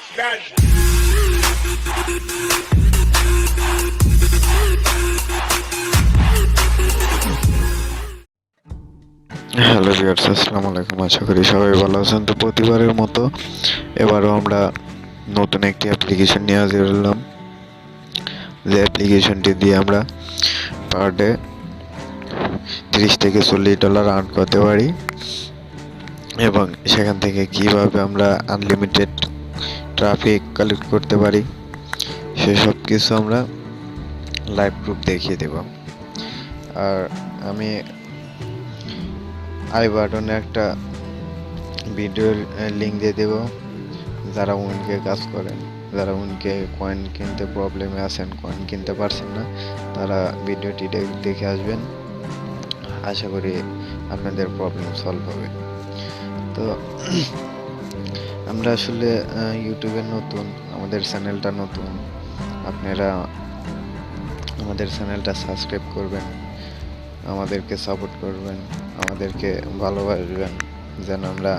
Hello viewers, আসসালামু আলাইকুম। আশা করি সবাই ভালো আছেন। তো প্রতিবারের মতো এবারও আমরা নতুন একটি অ্যাপ্লিকেশন নিয়ে হাজির হলাম, যে অ্যাপ্লিকেশনটি দিয়ে আমরা পার ডে $30 থেকে $40 আর্ন করতে পারি এবং সেখান থেকে কিভাবে আমরা আনলিমিটেড ট্রাফিক কালেক্ট করতে পারি সেসব কিছু আমরা লাইভ প্রুফ দেখিয়ে দেব। আর আমি আই বাটনে একটা ভিডিওর লিঙ্ক দিয়ে দেব। যারা উইনকে কাজ করেন, যারা উইনকে কয়েন কিনতে প্রবলেমে আছেন, কয়েন কিনতে পারছেন না, তারা ভিডিওটি দেখে আসবেন। আশা করি আপনাদের প্রবলেম সলভ হবে। তো আমরা আসলে ইউটিউবে নতুন, আমাদের চ্যানেলটা নতুন। আপনারা আমাদের চ্যানেলটা সাবস্ক্রাইব করবেন, আমাদেরকে সাপোর্ট করবেন, আমাদেরকে ভালোবাসবেন, যেন আমরা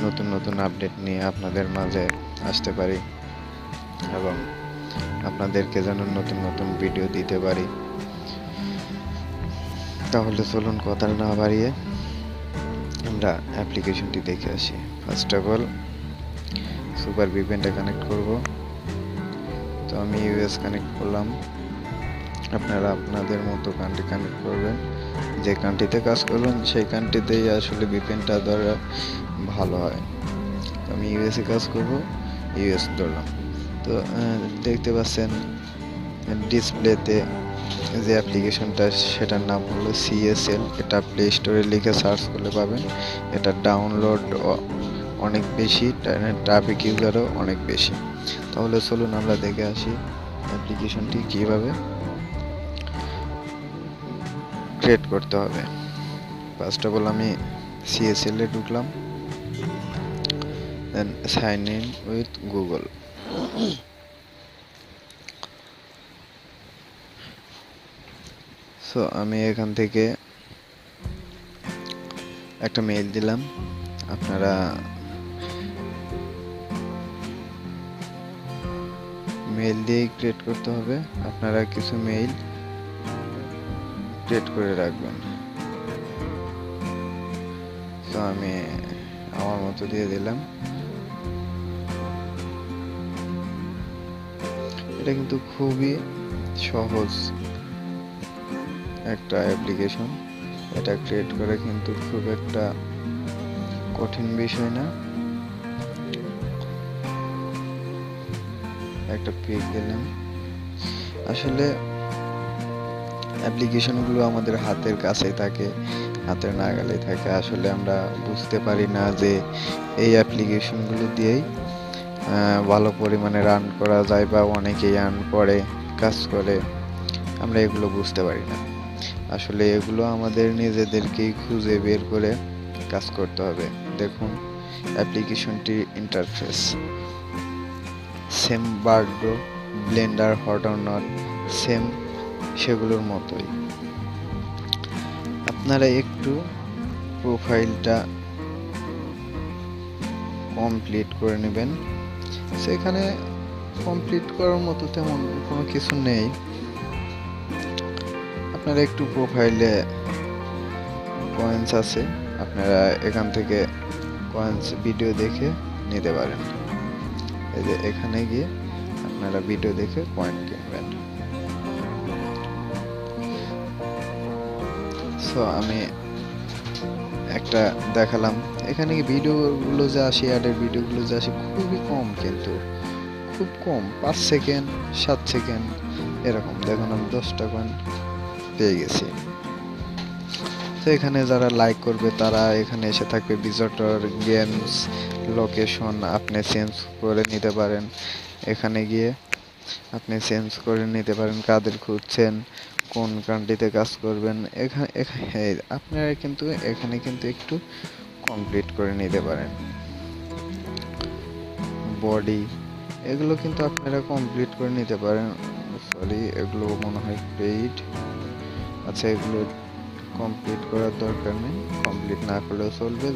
নতুন নতুন আপডেট নিয়ে আপনাদের মাঝে আসতে পারি এবং আপনাদেরকে যেন নতুন নতুন ভিডিও দিতে পারি। তাহলে চলুন কথা না বাড়িয়ে আমরা অ্যাপ্লিকেশনটি দেখে আসি। ফার্স্ট অফ অল সুপার ভিপিএনটা কানেক্ট করব। তো আমি ইউএস কানেক্ট করলাম। আপনারা আপনাদের মতো কান্ট্রি কানেক্ট করবেন, যে কান্ট্রিতে কাজ করবেন সেই কান্ট্রিতেই আসলে ভিপিএনটা ধরা ভালো হয়। তো আমি ইউএসএ কাজ করব, ইউএস ধরলাম। তো দেখতে পাচ্ছেন ডিসপ্লেতে যে অ্যাপ্লিকেশনটা, সেটার নাম হলো সিএসএল। এটা প্লে স্টোরে লিখে সার্চ করলে পাবেন। এটা ডাউনলোড অনেক বেশি, ট্রাফিক ইউজারও অনেক বেশি। তাহলে চলুন আমরা দেখে আসি অ্যাপ্লিকেশনটি কিভাবে ক্রিয়েট করতে হবে। ফার্স্ট অফ অল আমি সিএসএল এ ঢুকলাম, then sign in with Google. So আমি এখান থেকে একটা মেইল দিলাম। আপনারা মেইল দিয়ে ক্রিয়েট করতে হবে। আপনারা কিছু মেইল ক্রিয়েট করে রাখবেন। তো আমি আমার মতো দিয়ে দিলাম। এটা কিন্তু খুবই সহজ একটা অ্যাপ্লিকেশন। এটা ক্রিয়েট করে কিন্তু খুব একটা কঠিন বিষয় না। একটা পিক দিলাম। আসলে অ্যাপ্লিকেশনগুলো আমাদের হাতের কাছেই থাকে, হাতের নাগালে থাকে। আসলে আমরা বুঝতে পারি না যে এই অ্যাপ্লিকেশনগুলো দিয়েই ভালো পরিমাণে রান করা যায় বা অনেকেই আর্ন করে, কাজ করে। আমরা এগুলো বুঝতে পারি না। আসলে এগুলো আমাদের নিজেদেরকেই খুঁজে বের করে কাজ করতে হবে। দেখুন অ্যাপ্লিকেশনটির interface same, Bardo, Blender, hot or not same সেগুলোর মতোই। আপনারা একটু প্রোফাইলটা কমপ্লিট করে নেবেন। সেখানে কমপ্লিট করার মতো তেমন কোনো কিছু নেই। আপনারা একটু প্রোফাইলে কয়েন্স আছে, আপনারা এখান থেকে কয়েন্স ভিডিও দেখে নিতে পারেন। এই যে এখানে গিয়ে আপনারা ভিডিও দেখে কয়েন কিনবেন। সো আমি একটা দেখালাম। এখানে ভিডিওগুলো যা আসে, অ্যাডের ভিডিওগুলো যা আসে খুবই কম, কিন্তু খুব কম, 5 সেকেন্ড 7 সেকেন্ড এরকম। দেখুন আমি 10টা কয়েন পেয়ে গেছি। তো এখানে যারা লাইক করবে তারা এখানে এসে থাকবে। ভিজিটর, গেমস, লোকেশন আপনি চেঞ্জ করে নিতে পারেন। এখানে গিয়ে আপনি চেঞ্জ করে নিতে পারেন কাদের খুঁজছেন, কোন কান্ট্রিতে কাজ করবেন। এখানে আপনারা কিন্তু এখানে কিন্তু একটু কমপ্লিট করে নিতে পারেন। বডি এগুলো কিন্তু আপনারা কমপ্লিট করে নিতে পারেন। সরি, এগুলো মনে হয় পেইড। আচ্ছা, এগুলো কমপ্লিট করার দরকার নেই, কমপ্লিট না করলেও চলবে।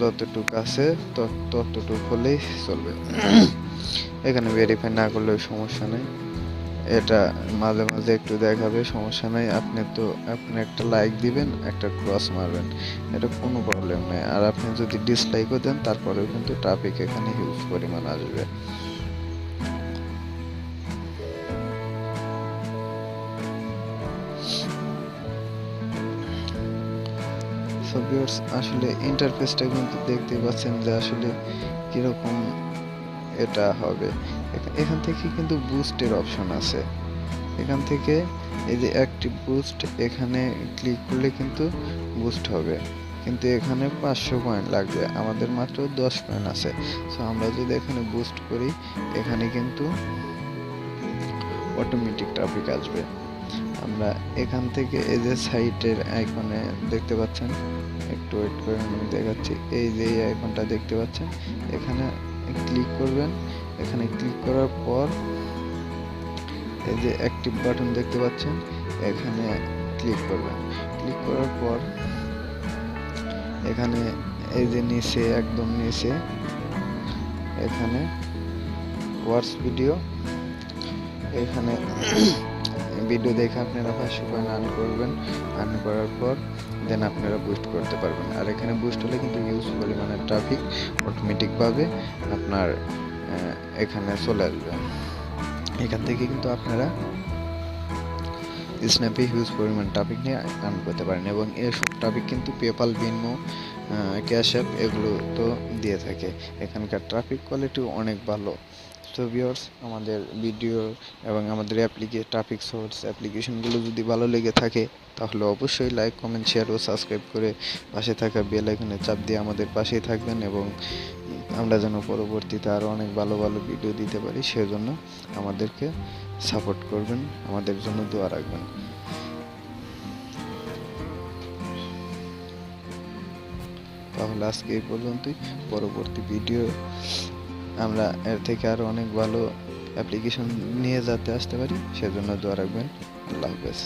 যতটুকু আছে ততটুকু হলেই চলবে। এখানে ভেরিফাই না করলেও সমস্যা নেই, এটা মাঝে মাঝে একটু দেখাবে, সমস্যা নাই। আপনি একটা লাইক দিবেন, একটা ক্রস মারবেন, এটা কোনো প্রবলেম নেই। আর আপনি যদি ডিসলাইকও দেন তারপরেও কিন্তু ট্রাফিক এখানে হিউজ পরিমাণ আসবে। সো ভিউয়ার্স, আসলে ইন্টারফেসটা কিন্তু দেখতে পাচ্ছেন যে আসলে কিরকম এটা হবে। এখান থেকে কিন্তু বুস্টের অপশন আছে, এখান থেকে এই যে অ্যাক্টিভ বুস্ট, এখানে ক্লিক করলে কিন্তু বুস্ট হবে, কিন্তু এখানে 500 পয়েন্ট লাগবে, আমাদের মাত্র 10 পয়েন্ট আছে। সো আমরা যদি এখানে বুস্ট করি, এখানে কিন্তু অটোমেটিক ট্রাফিক আসবে। আমরা এখান থেকে এই যে সাইটের আইকনে দেখতে পাচ্ছেন, একটু ওয়েট করে আমি দেখাচ্ছি, এই যে এই আইকনটা দেখতে পাচ্ছেন, এখানে ক্লিক করবেন। এখানে ক্লিক করার পর এই যে অ্যাক্টিভ বাটন দেখতে পাচ্ছেন, এখানে ক্লিক করবেন। ক্লিক করার পর এখানে এই যে নিচে, একদম নিচে এখানে ওয়াচ ভিডিও, এখানে ভিডিও দেখে আপনারা 500 পয়েন্ট আর্ন করবেন। আর্ন করার পর দেন আপনারা বুস্ট করতে পারবেন। আর এখানে বুস্ট হলে কিন্তু হিউজ পরিমাণের ট্রাফিক অটোমেটিকভাবে আপনার এখানে চলে আসবে। এখান থেকে কিন্তু আপনারা স্ন্যাপে হিউজ পরিমাণ ট্রাফিক নিয়ে আর্ন করতে পারেন, এবং এসব ট্রাফিক কিন্তু পেপাল, বিনমো, ক্যাশ অ্যাপ এগুলো তো দিয়ে থাকে। এখানকার ট্রাফিক কোয়ালিটি অনেক ভালো। তো ভিউয়ার্স, আমাদের ভিডিও এবং আমাদের ট্রাফিক সোর্স অ্যাপ্লিকেশনগুলো যদি ভালো লেগে থাকে, তাহলে অবশ্যই লাইক, কমেন্ট, শেয়ার ও সাবস্ক্রাইব করে পাশে থাকা বেল আইকনে চাপ দিয়ে আমাদের পাশেই থাকবেন, এবং আমরা যেন পরবর্তীতে আরও অনেক ভালো ভালো ভিডিও দিতে পারি, সেজন্য আমাদেরকে সাপোর্ট করবেন, আমাদের জন্য দোয়া রাখবেন। তাহলে আজকে এই পর্যন্তই। পরবর্তী ভিডিও আমরা এর থেকে আরও অনেক ভালো অ্যাপ্লিকেশন নিয়ে যাতে আসতে পারি, সেজন্য দোয়া রাখবেন। আল্লাহ হাফেজ।